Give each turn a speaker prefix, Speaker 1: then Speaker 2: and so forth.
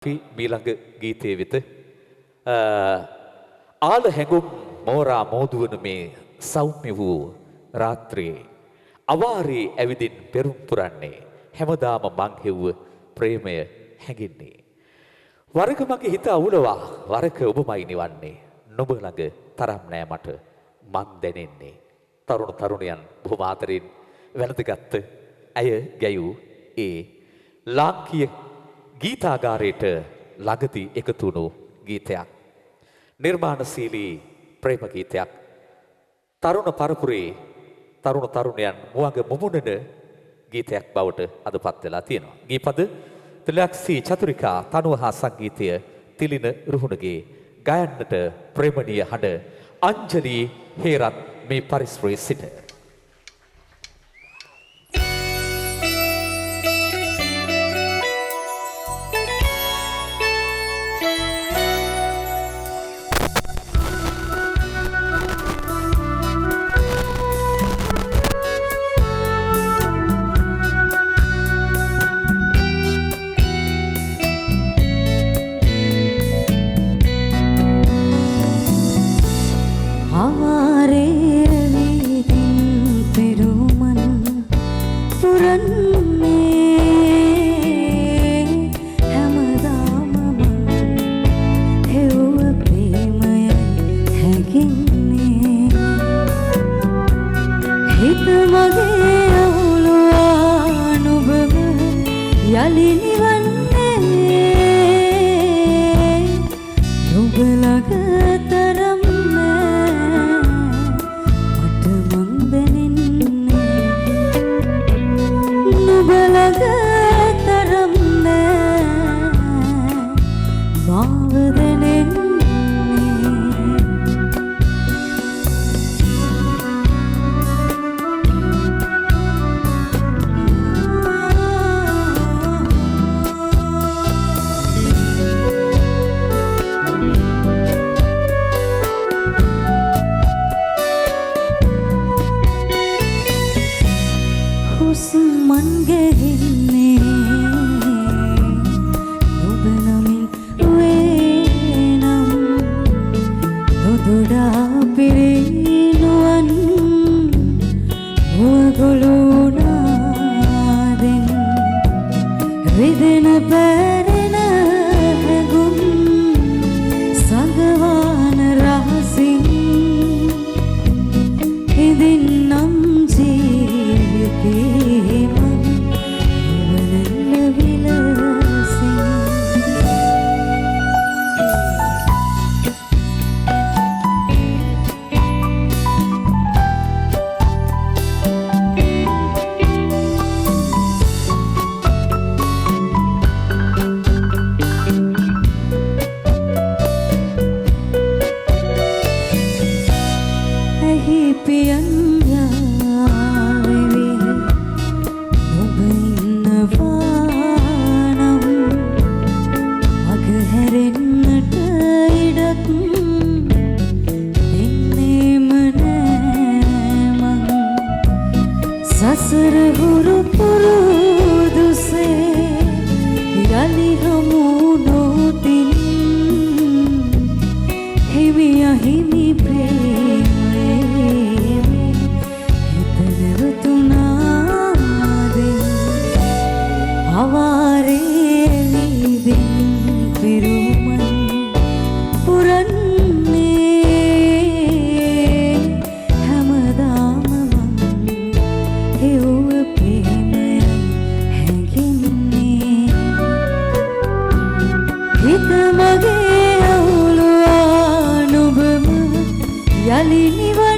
Speaker 1: අපි මීළඟ ගීතයේ වෙත ආල හැඟුම් මෝරා මෝදුවන මේ සෞම්‍ය වූ රාත්‍රියේ අවාරේ ඇවිදින් පෙරුම් පුරන්නේ හැමදාම මං හෙව්ව ප්‍රේමය හැඟින්නේ වරක මගේ හිත අවුලවා වරක ඔබමයි නිවන්නේ නුඹ ළඟ තරම් නෑ මට මන් දැනෙන්නේ තරුණ තරුණියන් බොහොම ආදරෙන් වැළඳගත් ඇය ගැයූ ඒ ලාංකීය ගීතාගාරයට ළඟදී එකතු වුණු ගීතයක් නිර්මාණශීලී ප්‍රේම ගීතයක් තරුණ පරපුරේ තරුණ තරුණයන් මුවඟ මුමුණන ගීතයක් බවට අදපත් වෙලා තියෙනවා. ගීපද ත්‍රිලක්ෂී චතුරිකා තනුව හා සංගීතය තිලින රුහුණගේ ගයන්නට ප්‍රේමණීය හඬ අංජලි හේරත් මේ පරිසරයේ සිට
Speaker 2: යලි නිව